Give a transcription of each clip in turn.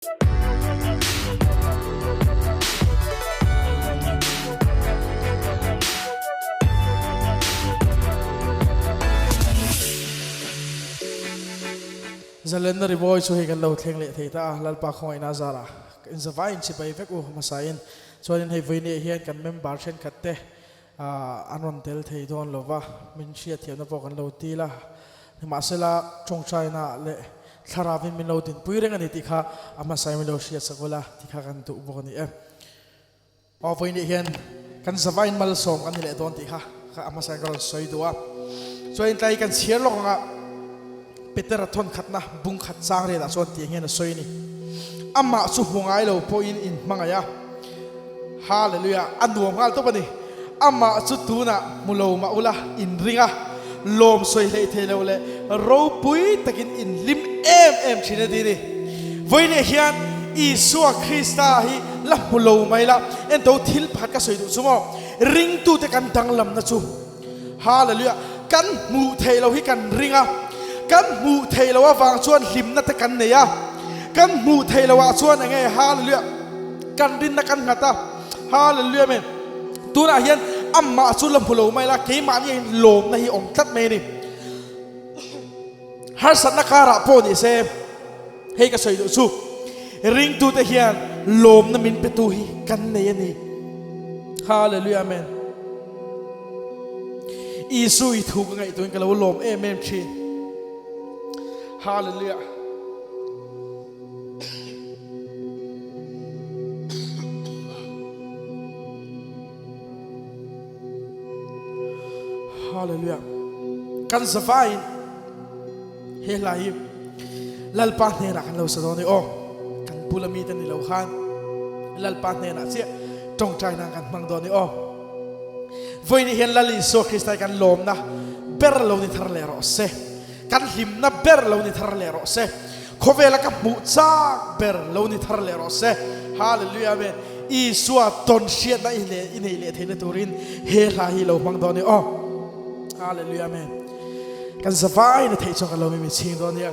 Zalenna Rimawi so higan lo thleng le thei ta lalpa khoi na zara in zawai in chipai vek u masain chuan hei voine hian kan member then khatte anon tel thei don lova min sia thiamna pawh kan lo ti la masela chongchaina le tharavin min lo tin puireng ani ti kha amasai min lo sia sakola ti kha kan tu bok ni a voine hian kan zawai in malsawm kan le don ti kha amasai kan soi duwa chuan tlai kan chiar lo nga Peter thon khatna bung khat sang re da so ti nge na soi ni amma chu hungai lo po in mangaya hallelujah anduam ngal to bani amma chu tuna mulo ma ula in ringa lom soi le thelo le ro pui takin in lim em china di ni voine hian Isua Krista hi la mulo mai la en to thil phat ka soi du chumo ring tu te kan dang lam na chu hallelujah kan mu thelo hi kan ringa kan mu thei lawa wang chuan hlim na te kan neya kan mu thei lawa chuan ange hallelujah kan rin na kan ngata hallelujah men tuna hian amma chu lam phulo mai la ke ma ni lom na hi om tat me ni har sat na kara po ni se hei ka soi do chu ring tu te hian lom na min pe tu hi kan neya ni hallelujah men isu I thu ka ngai tu ka lo lom em chi Hallelujah. Hallelujah. Kan zafain helai lalpa'n ne na kan lo sa doni kan pulamitan ni lo khan lalpa'n ne na sia tong trai na kan mang doni voi ni hian lali so Kristai kan lom na ber lo ni thar le ro se kan him na ber lo ni thar le ro se khovela ka mu cha ber lo ni thar le ro se hallelujah amen Isua ton shia na in le thele turin he la hi lo mang doni hallelujah amen kan zavai na thei chok lo mi ching don ya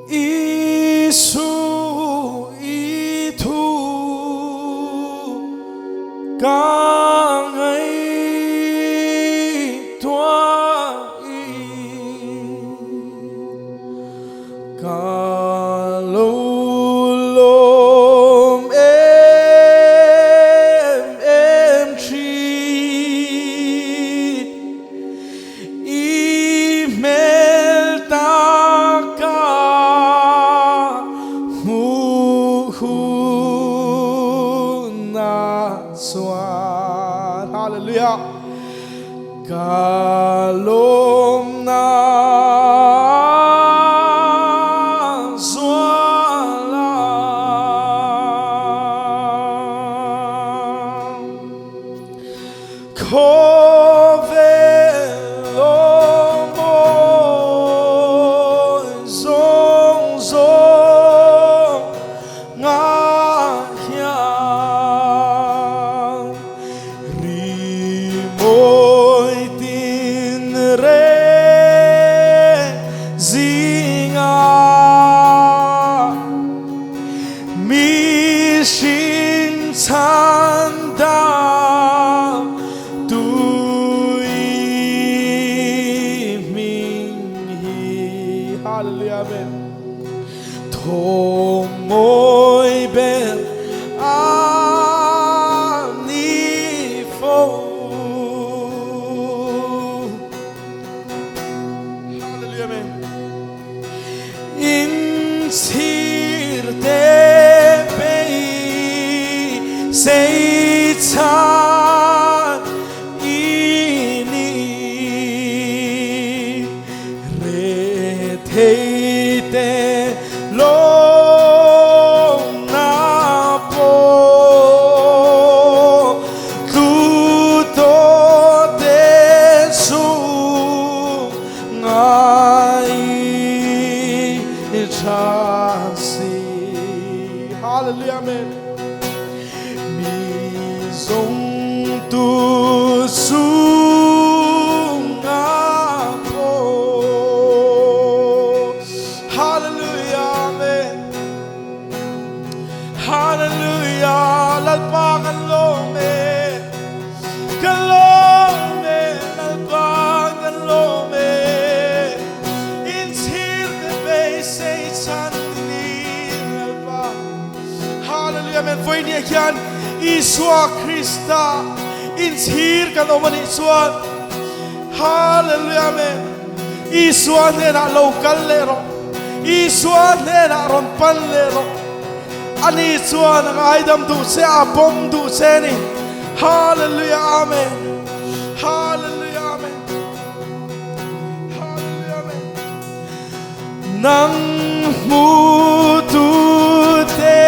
Isu I thu kang ai Hallelujah. Kalom na swala kovelo mo zong zong ngahya Hallelujah, amen. Thomoi ben ani fo. Hallelujah, amen. In sir te bei sei chan ini re thei te long na po tu to te su ngai chasi. Hallelujah, amen. Mi zong tu su nga po. Hallelujah. Hallelujah men voi ni hian Isua Krista in thir kan omani chuan Hallelujah men Isua ne na local le ro Isua ne na ron pan le ro ani chuan ang aidam du se apom du se ni Hallelujah amen Hallelujah amen Hallelujah amen nang tute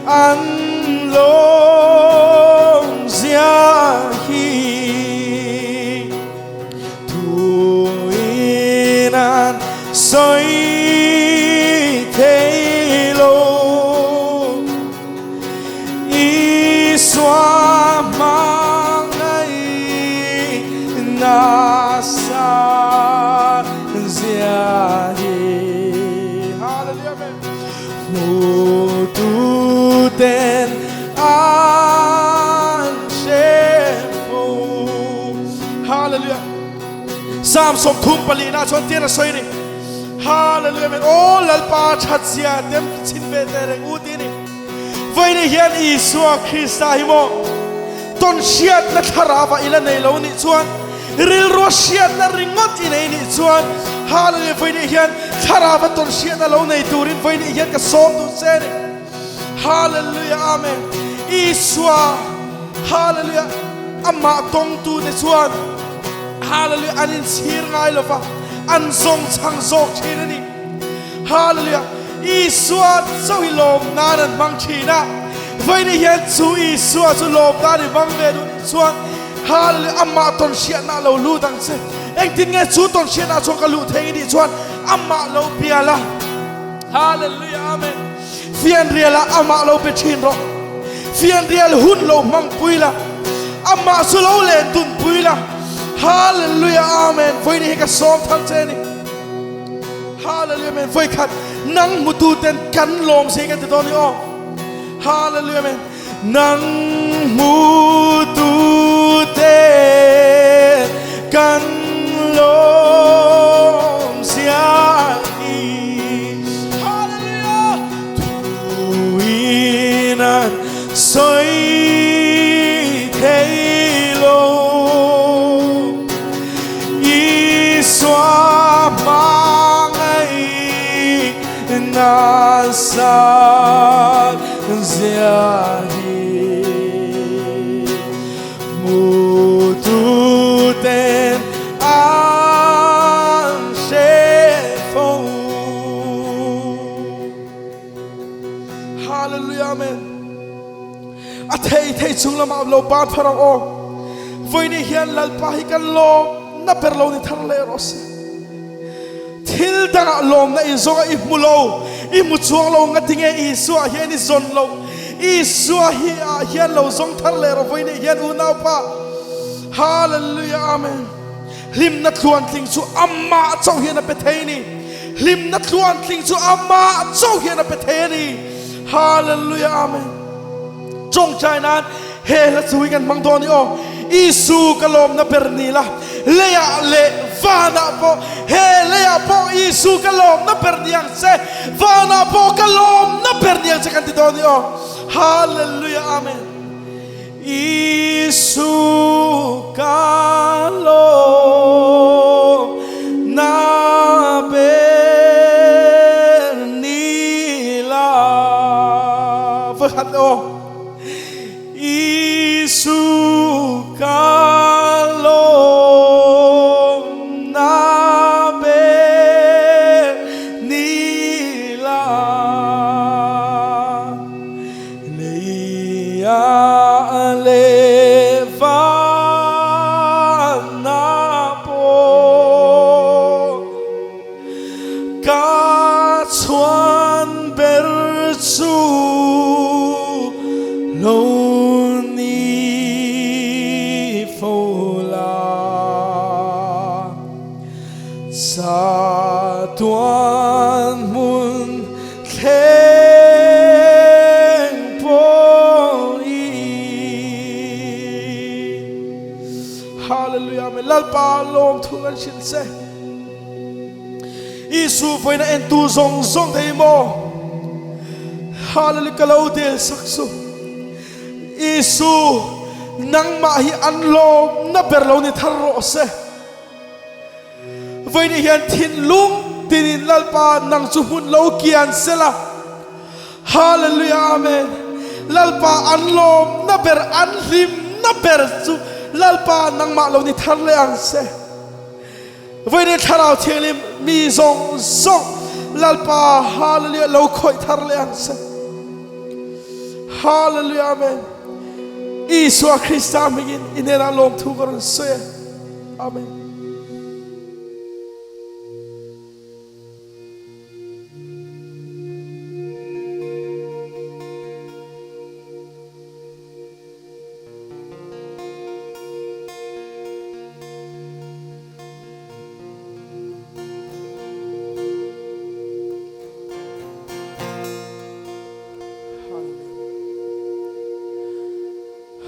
an long zia hi tuinan soi thế lo iswa mangai nasa zia hi Hallelujah tuten an shefu Hallelujah Sam som thum pali na chon tira soi ni Hallelujah men all Lalpa'n chat sia dem chin ve te reng u ti ni voi ni hian Isua Krista hi mo ton siat na tharawa ila nei lo ni chuan ril ro siat na ringot i nei ni chuan Hallelujah voi ni hian tharawa ton siat na lo nei turin voi ni hian ka som tu se ni Hallelujah amen Isua Hallelujah amma tong tu ne chuan Hallelujah anin sir ngai lo fa an zong chang zok china ni Hallelujah Isua so hi lom nan mang china voi ni hian chu Isua chu lom da ni mang ve du chuan Hallelujah amma ton sia na lo lu dang se eng tin nge chu ton sia na chong ka lu thei ni chuan amma lo piala Hallelujah amen fian riala amma lo pe chin ro fian rial hun lo mang puila amma su lo le tun puila Hallelujah amen voi ni ka som thang che ni Hallelujah amen voi khat nang mutu ten kan lom se kan te don ni o Hallelujah amen nang mutu ten kan lom sia i Hallelujah tuinan soi thei lo Isua mangai nasa zia hi mututen an shefu Hallelujah amen a thei chung lam lo ba pharang o voi ni hian lalpa hi kan lo na perlo ni thar le ros thil danga lom na izonga I mulo I muchuang lo ngatinge Isua hian I zon lo Isua hi a hian lo zong thar le ro voi ni hian u nau pa Hallelujah amen lim na thuan tling chu amma chau hian a pe thei ni lim na thuan tling chu amma chau hian a pe thei ni Hallelujah amen chong chai nan he la chui kan mang don ni o Isu kalom na pernila leya le vana po he leya po Isu kalom na perniang se vana po kalom na perniang se kan ti don ni o Hallelujah amen Isu kalom na pernila verhat o Isu kalom na pernila leya levana po ka chuan berchu lo tuan mun theng po I Hallelujah amen Lalpa'n lom thuan shin se Isu foi na en tu zong zong thei mo hallelujah kalau del saksu isu nang ma hi anlo na berlo ni tharro se với ni hian thin lung tin lalpa nang chu hun lo kian sela hallelujah amen lalpa anlom na ber anlim na ber chu lalpa nang ma lo ni thar le ang se với ni tharau thilim mi zong zong lalpa hallelujah lo khoi thar le ang se hallelujah amen Isu Krista mingin inera lom thu karon se amen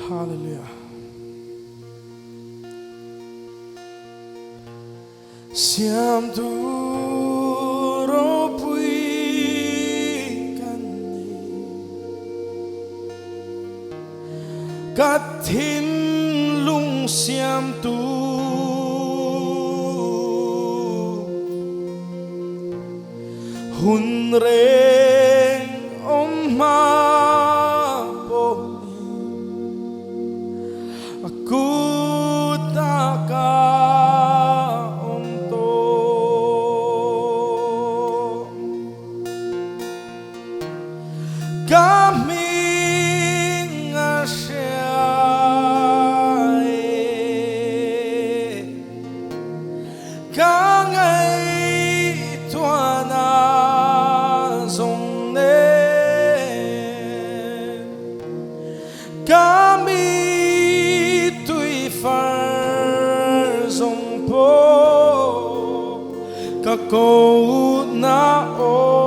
Hallelujah. Siam tu ropui kani kathin lung siam tu hun reng om ma Kaming asyai Kangay tuana zongne Kami tui far zongpo Kakou na o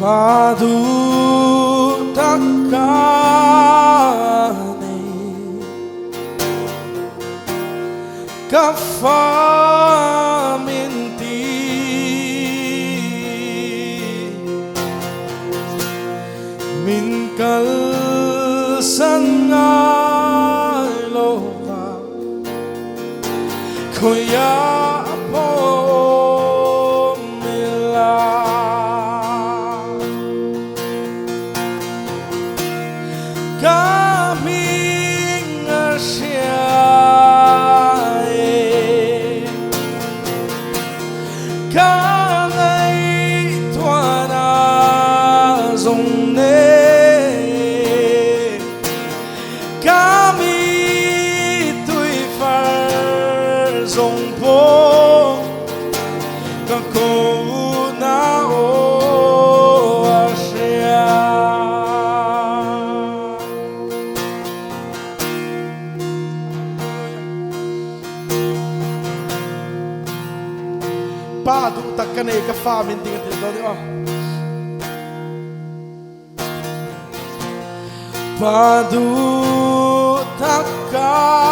Padu takane kafaminti min kalsangai loka koya Kaming asyai Kangay tuana zongne Kami tui far zongpo Kakou na o Padu takane ka famin ting til do di Padu takane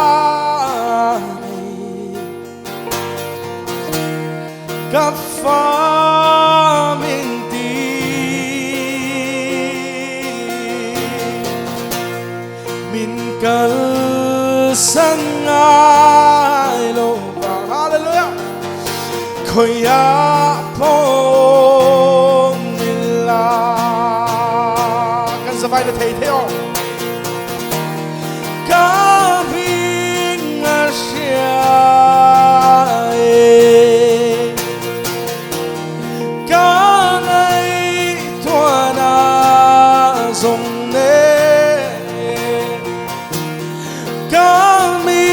ka famin min kal sangai lo hallelujah Koya po nila kan sabay na thầy theo Kaming asyai Kangay tuana zongne Kami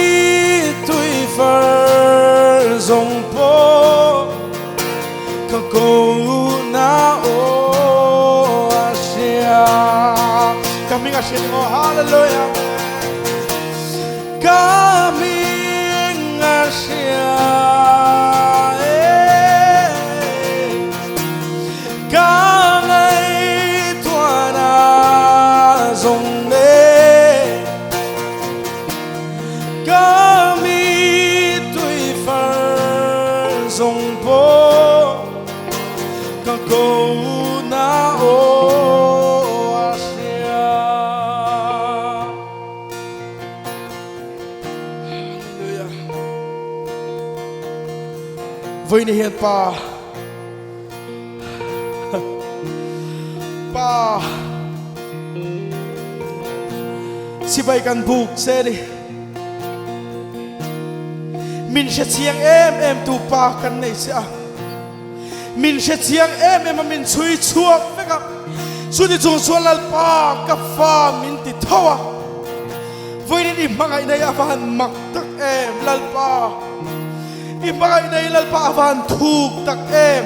tui far zongpo Kakou na o asya Kaming asya ni mo hallelujah Kaming asya Kangay tuana zongne với ni hiền pa si bay kan buk se đi min sẽ chiang em tu pa kan nei se min sẽ chiang em mà min chui chuak với cả suy đi chung xuân lalpa cà phê min ti thua với đi mang ngày này avan mặc tắc em lalpa mang ngày này lalpa avan thuk tắc em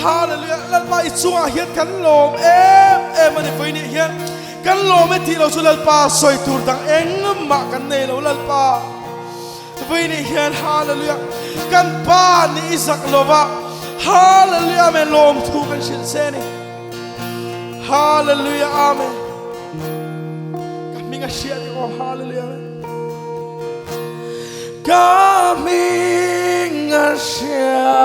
hallelujah lalpa ichunga hian kan lom em ani với đi hian kan lom ti lo chu lalpa soi tur tang eng ma kan nei lo lalpa với đi hian hallelujah kan pa ni isak lova hallelujah men lom thu kan shin se ni hallelujah amen kami nga siya di ko hallelujah kami nga siya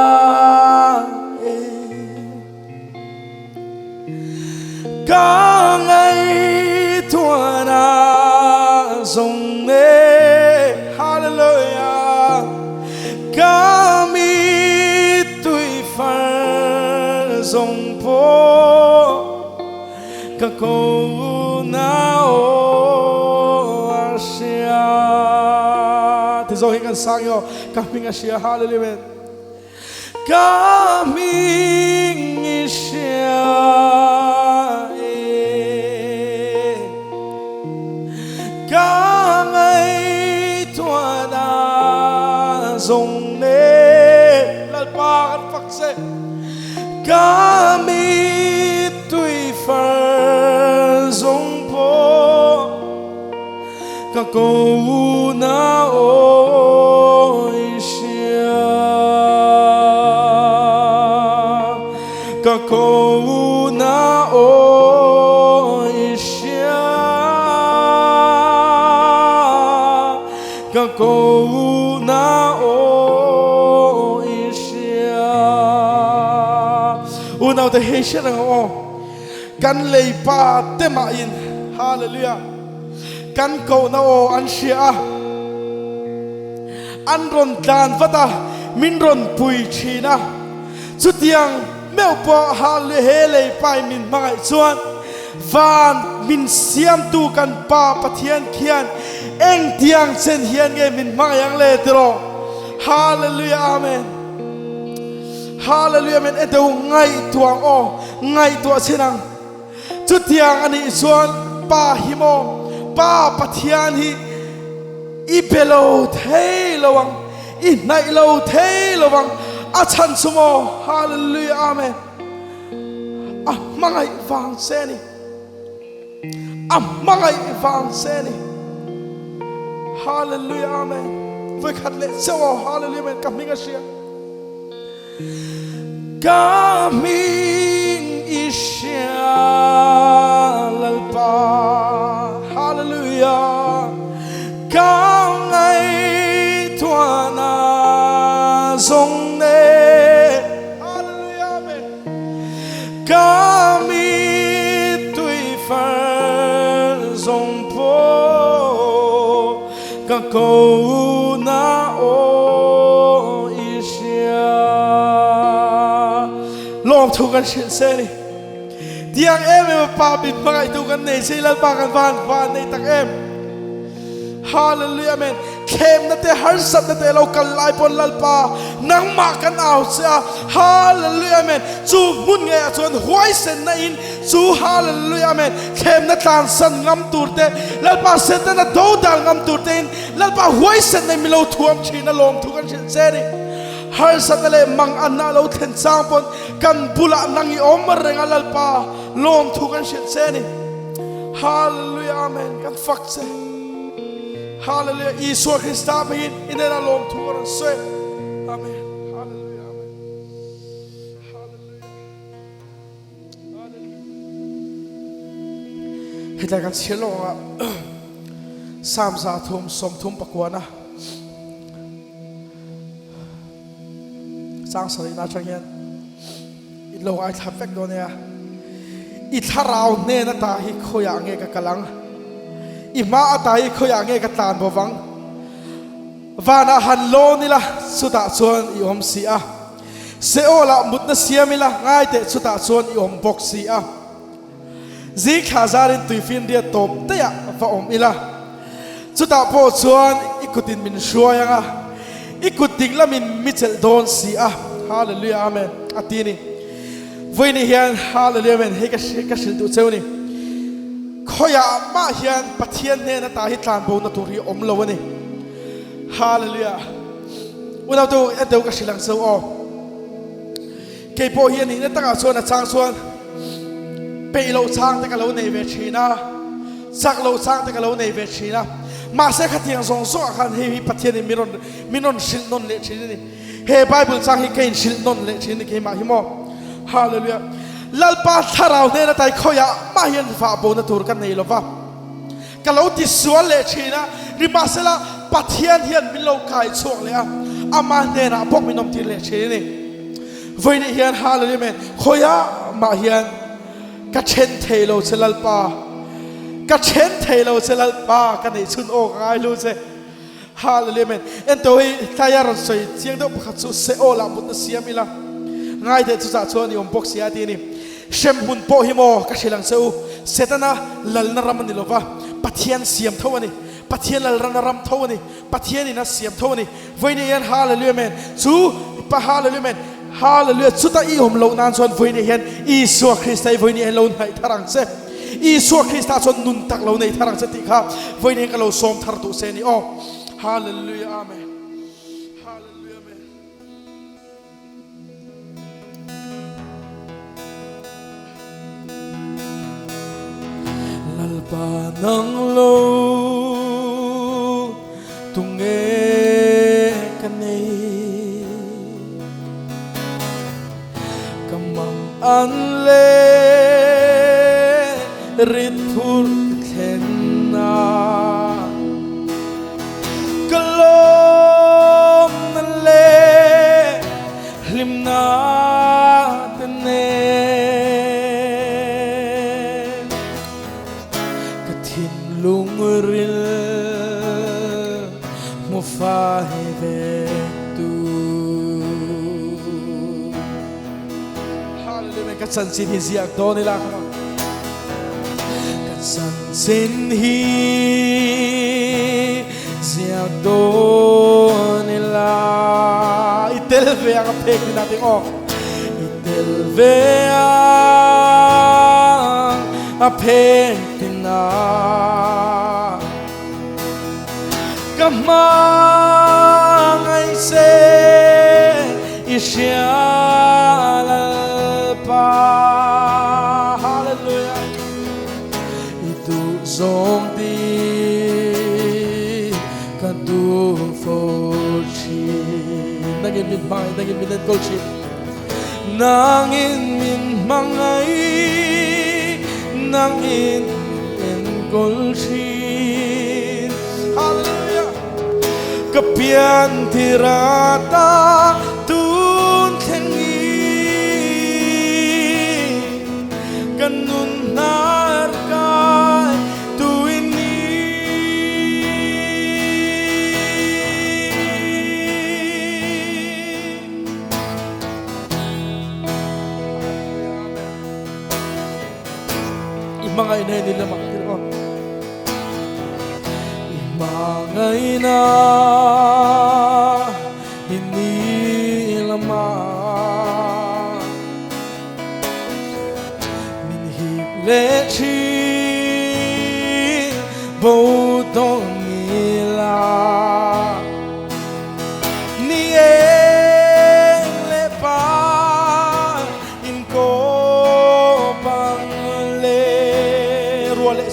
kangay tuwa na zong hallelujah kami tuy phar zong po kako na o Asia thì rồi hình sang yo kami Asia hallelujah kami Asia kami tua na zong ne lalpa kan fakse kami tuy phar zong po kako na o Asia kako na o Asia kako na o Asia unaw te heisha ng o kan leipa tema in hallelujah kan ko na o an sia an ron dan vata min ron pui china chutiang meu po hallelujah leipa min mai chuan van min siam tu kan pa pathian khian eng tiang chen hian nge min mayang le tro hallelujah amen hallelujah amen edo ngai tuang o ngai tua chenang chu tiang ani chuan pa himo pa pathian hi i pelo thei lawang i nai lo thei lawang a chan sumo hallelujah amen a mangai wang se ni a mangai wang se ni hallelujah amen với khát lệ sâu hallelujah amen kami Asia kami Asia lalpa hallelujah kami tua na zong ne hallelujah amen kami tuy phar zong po kako na o Asia lom thu kan shin se ni tiang em pa bit mangai tu kan nei sei lal pa kan van nei tak em hallelujah amen khem na te har sat na te lo kal lai pon lal pa nang ma kan au cha hallelujah amen chu mun nge chuan huai sen na in chu hallelujah amen khem na tan san ngam tur te lal pa sen na do dal ngam tur te lal pa huai sen na mi lo thuam china lom thu kan shin se ni har sat na le mang an na lo then chang pon kan bula nang i om renga lal pa lom thu kan shin se ni hallelujah amen kan fak se hallelujah Isur Christa begin in the lom thu kan se amen hallelujah amen hallelujah hita kan chilo sam sa thum som thum pakwana sang sari na changian ilo ai thapek do ne i tharau ne na ta hi khoya nge ka kalang i ma ata hi khoya nge ka tan bowang vana han lo nila suta chuan I om si a seola mutna siamila ngai te suta chuan I om bok si a zi khazarin tuifin dia top te ya va om ila chuta po chuan ikutin min shuayanga ikuting lamin michel don si a hallelujah amen atini voini hian hallelujah amen he ka sil tu cheuni khoya ma hian pathian ne na ta hi tlan bo na tur hi om lo ani hallelujah unau tu eteu ka silang so o ke po hian ni na ta ka chuan a chang chuan pe lo chang te ka lo nei ve thina sak lo chang te ka lo nei ve thina ma se khatiang song so khan he pathian ni minon sil non le thini ni he bible chang hi kein sil non le thini ke ma hi mo hallelujah lalpa tharau ne na tai khoya ma hian fa bo na tur kan nei lova kalau ti sual le thina ri masela pathian hian min lo kai chuak le a ama ne na bok minom ti le thini voini hian hallelujah men khoya ma hian ka chen thelo chelalpa ka chen thelo chelalpa ka nei chun o ngai lu che hallelujah men en to hi tayar soi chiang do pakhat chu se ola mut na siamila ngai de chu cha chuan I om bok sia ti ni shem hun po hi mo ka shilang seu setana lal na ram ni lova pathian siam thawani pathian lal ran ram thawani pathian ina siam thawani voini hian hallelujah men chu pa hallelujah men hallelujah chuta I om lo nan chuan voini hian Isu Christai voini hian lo nai tharang che Isu Christa chuan nun tak lo nei tharang che ti kha voini ka lo som thar tu se ni o hallelujah amen hallelujah amen lalpa nang lo tunge kanei an le rit phur khen na kalom na le lim na tene kathin lung ril mo fa ve ka san sin hi ziak do ni la ka san sin hi ziak do ni la itel ve ang pek ni natin o itel ve ang pek ni na kamang ay se isya hallelujah itu zong di kadu forchi nangin min mai nangin min kolchi nangin min mangai nangin min kolchi hallelujah kapian tirata kanun narkai tu ini imangai na nila makiro imangai na inilama lệ chi vô tông la ni lệ pa in cô bằng lệ rùa lệ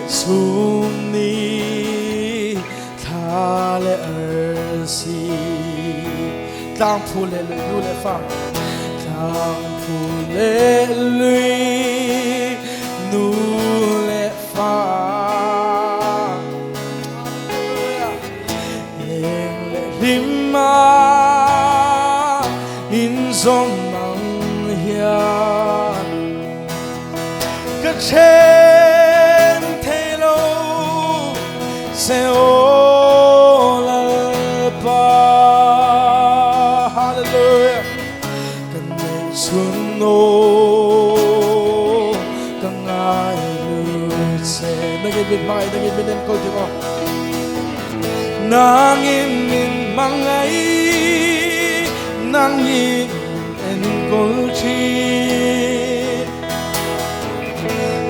sung ni tha lệ si tang phu lệ lu lệ fa tang lệ lụy nu lệ pha em lệ rim ma in dòng nắng hiền cái trên thế lâu se o lalpa'n. Hallelujah. Kan may suno kang ay lutse. Nagibid mga nagibid ang kulti mo. Nangin min mangay nangin en kulti.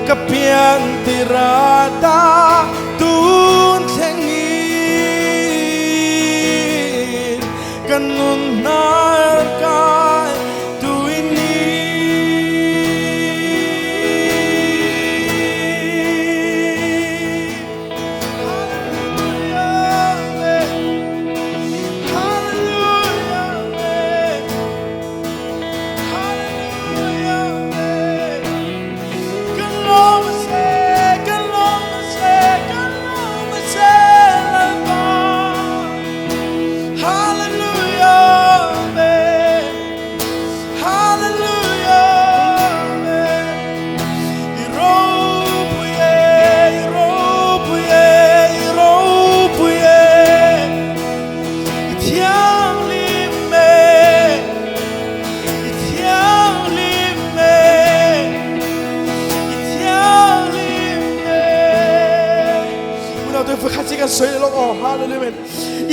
Kapian tirada tun tengin kanun narkai tuini. Hallelujah.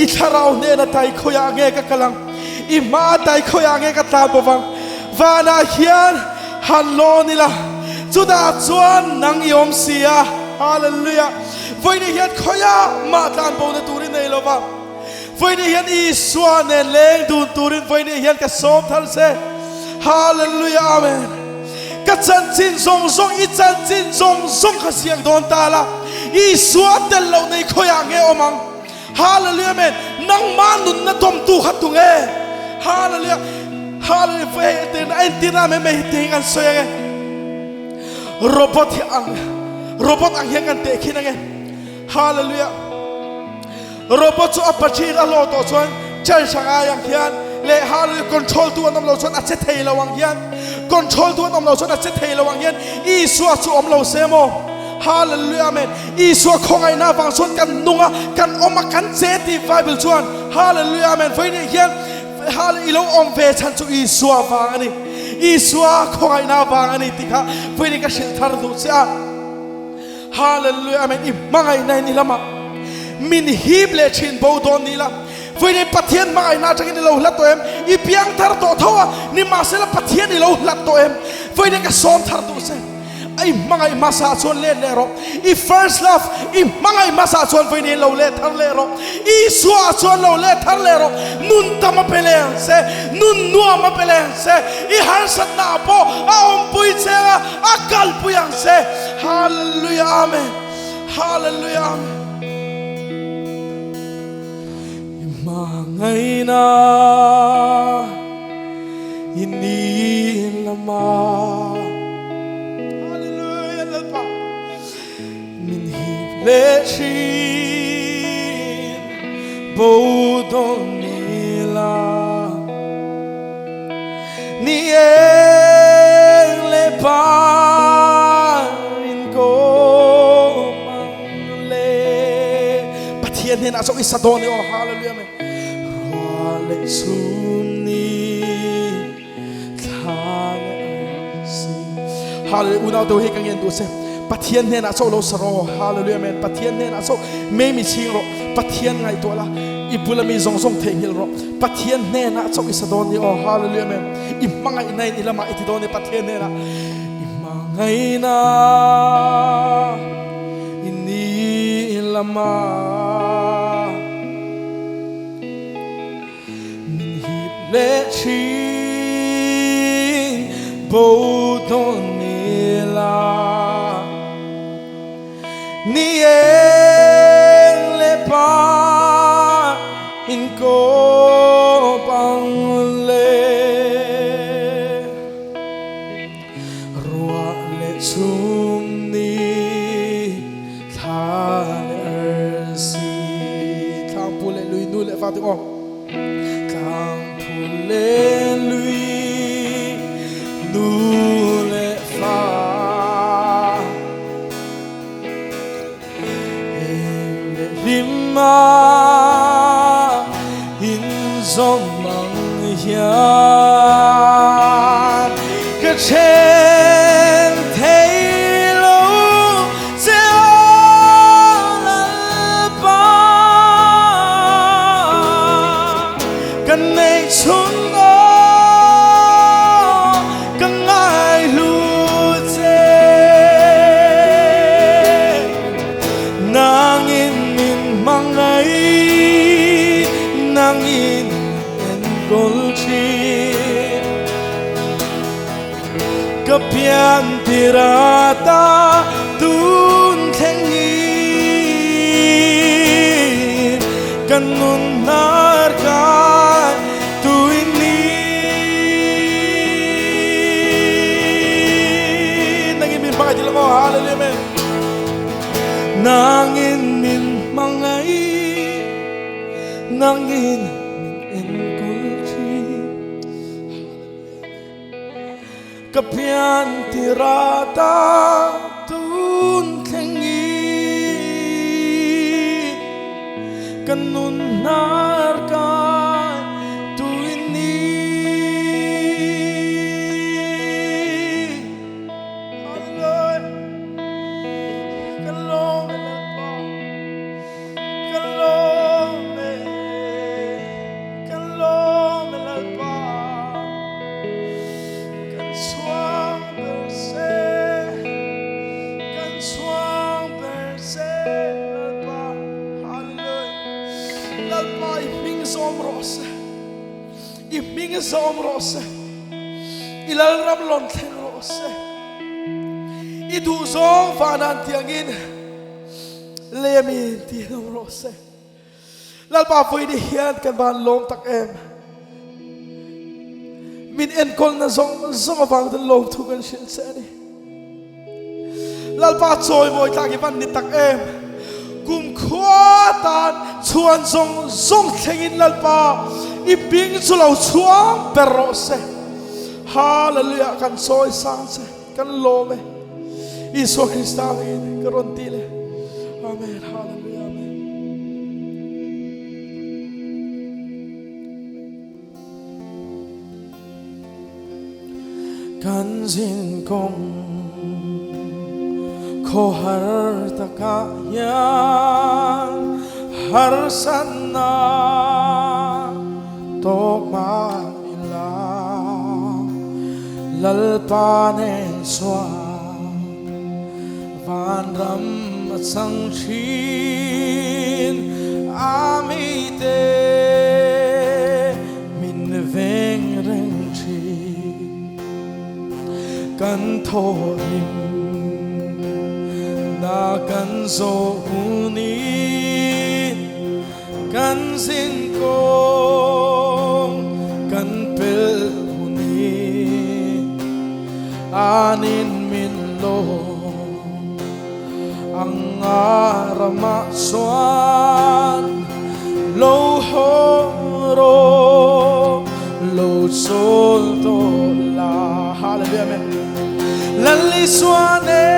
Itaraw na tayo kuya nge kakalang ima tayo kuya nge katabawang vana hiyan halo nila sudah chuan nang iyom siya. Hallelujah. Voi ni hiyan kuya matan bo na turin na ilova. Voi ni hiyan iswa na leng dun turin. Voi ni hiyan kasom talse. Hallelujah. Amen. Katsan chin zong zong itsan chin zong zong kasiyang don tala. Iswa telaw na ikoya nge omang. Hallelujah, amen. Nang manun na tom tu hatunge. Hallelujah. Hallelujah. Fayete na entina me mehitingan soya. Robot ang hiyangan tekin nge. Hallelujah. Robot so apachir aloto so chan sangayang hiyan. Le hallelujah control tu anam lo so at setay lawang hiyan. Control tu anam lo so at setay lawang hiyan. Iswa so amlo semo. Hallelujah, amen. Iswa kongay na bang son kan nunga kan oma kan zeti Bible chuan. Hallelujah, amen. Foi ni hian hallelujah ilo om ve chan chu iswa bang ani. Iswa kongay na bang ani tika. Foi ni ka shil thar du sia. Hallelujah, amen. I mangay na ni lama. Min hible chin bo don ni la. Foi ni pathian mangay na changin lo hlat to em. I piang thar to thawa ni masela pathian ni lo hlat to em. Foi ni ka som thar du se. Ay mga masa son le lero I first love I mga masa son foi ni lo le thar lero I swa son lo le thar lero nun ta mapelen se nun nuwa mapelen se I har sat na po a om pui se a kal puyang se. Hallelujah, amen. Hallelujah, amen. Mga na hindi lama Lechin bodon nila ni leparin ko mangle patien hen aso isadoni oh hallelujah me rale sumni thalasi hallelujah una do hekang yen do se pathian ne na so lo saro. Hallelujah, amen. Pathian ne na so me mi ching ro pathian ngai to la ibula mi zong zong thengil ro pathian ne na so isadon ni oh hallelujah, amen. I manga inai ilama itidon pathian ne na I mangai na ini ilama min hip le ching bodon nila ni lepa in ko pangle rua le sumni thale ersi kang pule lui nu le fa tu o kang pule lui nu le fa pian tirata tun thengi kanun narka tuini nangin min pakai dilo mo hallelujah amen nangin min mangai nangin min enkulchi kapian tirata tun thengi kanun narka tuini hallelujah kalome lalpa kan swang berse lalpa hallelujah lalpa iming som rose ilal ram lon theng rose idu zong fanan tiangin lemi ti nom rose lalpa foi di hian kan ban lom tak em min en kol na zong awang den lom thu kan shil se ni lalpa choi moi tak i van ni tak em kum khwatan chuan zong thengin lalpa i bing chulo chuang perose hallelujah kan soi sang se kan lome Isu Krista in karontile amen hallelujah amen kan zin kong ko har taka yan har sana tok ma ila lalpa'n swa van ram at sang chin amite min veng reng chi kan tho nim na kan zo uni kan sin kong kan pel uni anin min lo ang arama swan lo horo lo sol to la hallelujah amen lali swane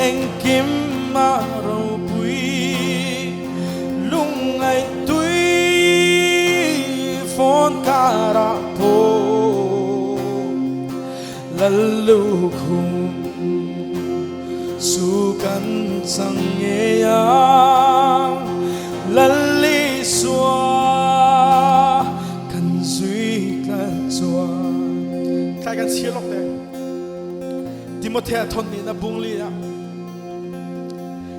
eng kim maro pui lungai tui fon karapo lalu khum sukan sangyayang lali swa kan zui kan swa kai kan silok de Timothea thon ni na bungli ya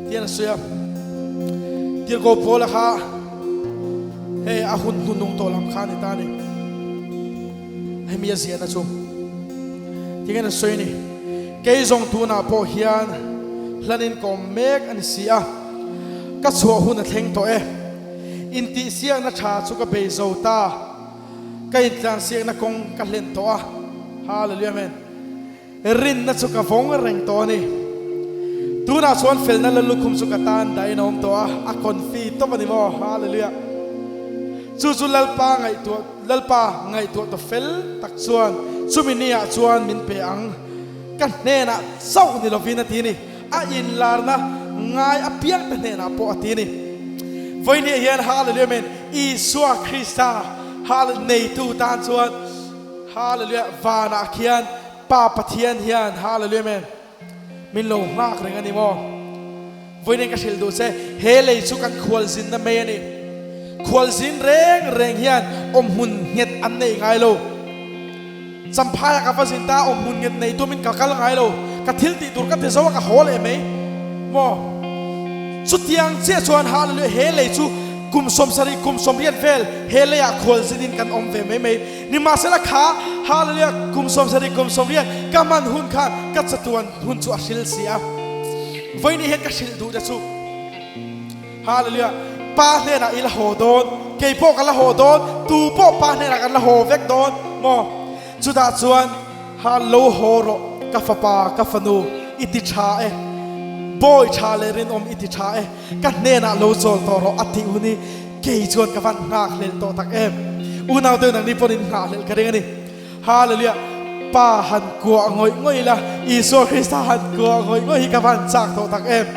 tian suya tir ko pola kha he ahun tunung to lam khan ta ni he mi zia na chu tigan soi ni ke zong tu na po hian lanin ko mek an sia ka chu hun a thleng to e in ti sia na tha chu ka be zo ta ka in tlan sia na kong ka len to a hallelujah amen rin na chu ka vong reng to ni tu na chuan fel na lalukhum chu ka tan dai nom to a konfi to mani mo hallelujah chu lalpa ngai tu to fel tak chuan chuminia chuan min pe ang kan ne na sau ni lovina ti ni a in larna ngai a piak te ne na po ati ni voi ni hian hallelujah amen Isu Krista hallelujah nei tu tan chuan hallelujah vana khian pa pathian hian hallelujah amen min lo ngak reng ani mo voi ni ka sil du se he le chu kan khwal zin na me ani khwal zin reng hian hun nget an nei ngai lo sampaya ka fasin ta mun nget nei tu min kakal ngai lo ka thil ti tur ka te zawa ka hol e me mo chu tiang che chuan hallelujah he le chu kum som sari kum som rian vel helea khol zinin kan om ve me ni ma sela kha hallelujah kum som sari kum som rian kaman hun khan ka chatuan hun chu ashil sia voini het ka shil du da chu hallelujah pa ne na il hodon ke po ka la hodon tu po pa ne na kan la ho vek don mo chu da chuan hallo horo ka fa pa ka fa nu iti cha e boy cha le rin om iti cha e ka ne na lo zol to ro ati uni ke chuan ka van ngak le to tak em unaw te nang ni ponin ngak le ka ring ani hallelujah pa han ko ngoi ngoi la iso krista han ko ngoi ngoi ka van chak to tak em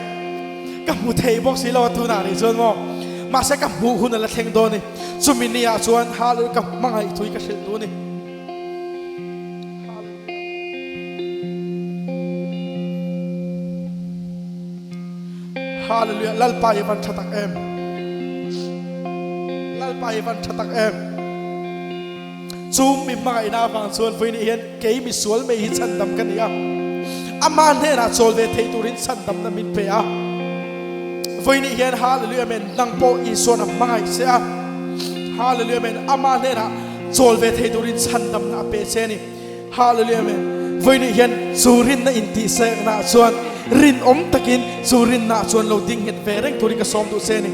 ka mu thei bok si lo tu na ri chuan mo ma se ka mu hun la thleng do ni chumi a chuan hallelujah ka mangai thui ka hril tu ni hallelujah lalpa ivan chatak em lalpa ivan chatak em chum mi mangai na bang chuan voini hian ke mi sual me hi chandam kan ya ama ne na chol ve thei turin chandam na min pe a voini hian hallelujah men nang po i sona mangai se a hallelujah men ama ne na chol ve thei turin chandam na pe se ni hallelujah men voini hian churin na inti se na chuan rin om takin churin na chuan lo ding het ve reng thuri ka som tu se ni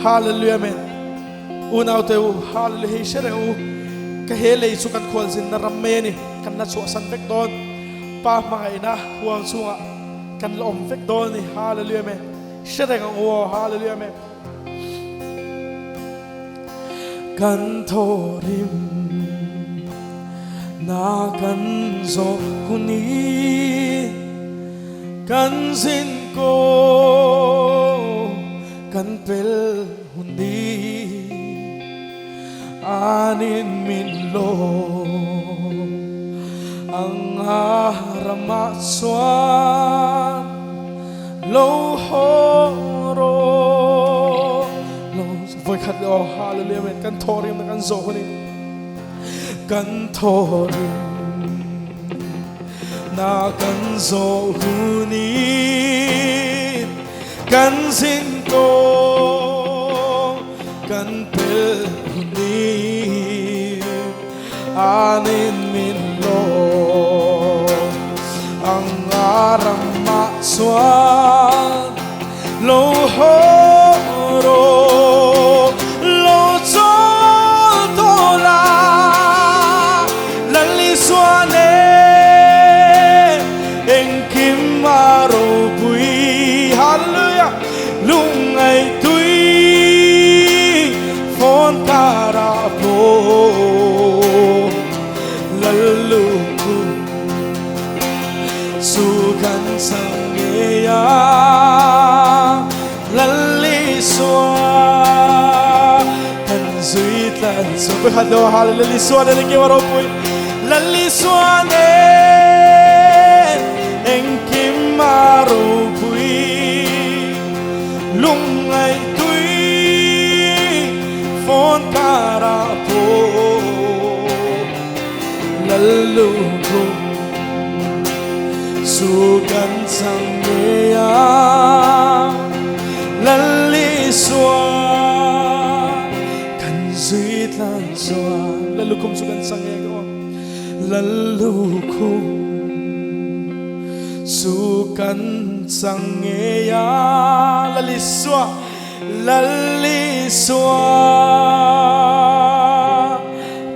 hallelujah men unaw te hallelujah shere u ka hele chu kan khol zin na ram me ni kan na chu san vek don pa mai na huang chunga kan lo om vek don ni hallelujah men shere ka o hallelujah men kan thorim na kan zo kuni kan zin ko kan pel hundi anin min lo ang harama swan lo horo lo voi khat lo hallelujah men kan thorim na kan zo ni kan thorim na kan zo huni kan zin ko kan pel huni anin min lo ang arang maswan lo horo lo chol tola lali swane hallelujah lung ai tui phon kara po lalu su kan sang ya lali swa kan zui tan so behado hallelujah swa ne ke waro pui lali swa ne en kim maro lung ai tui phon kara po lalu ko su kan sang ya lali swa kan zui tan swa lalu kum su kan sang ya ko lalu ko su kan sang ya laliswa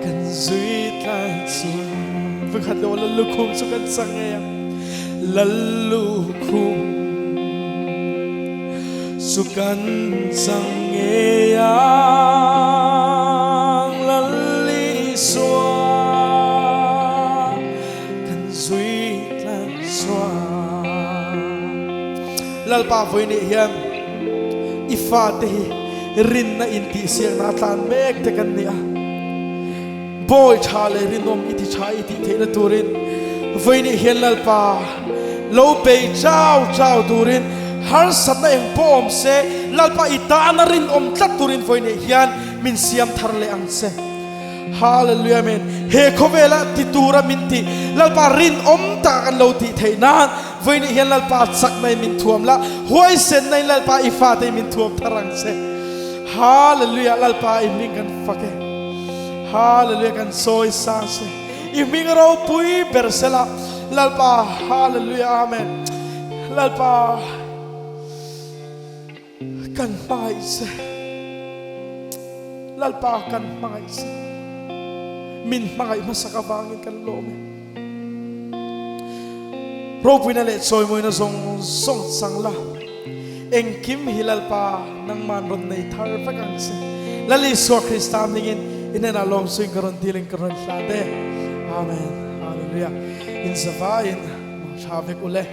kan zui tan swa vkat lo lalu kum su kan sang ya lalu kum su kan sang ya laliswa kan zui tan swa lalpa voini hiam ifate rin na inti siang na tan mek te kan nia boy chale rinom iti chai iti the na turin voini hian lalpa lo pe chau turin har sat na eng pom se lalpa ita na rin om tlat turin voini hian min siam thar le ang se hallelujah men he khovela titura minti lalpa rin om ta kan lo ti theinan voini hian lalpa sak nai min thuam la huai sen nai lalpa ifa te min thuam tharang se Hallelujah lalpa iming kan fake. Hallelujah kan soy sase. Iming raw pui bersela lalpa. Hallelujah amen. Lalpa kan mais. Lalpa kan mais. Min mai masakabangin kan lome. Raw pui na let soy mo na song sangla. Engkim hilal pa nang manron na itar pagangse. Lali so Kristam ningin inenalom swing karon diling karon lade. Amen. Hallelujah. In zavain, mashavik ule.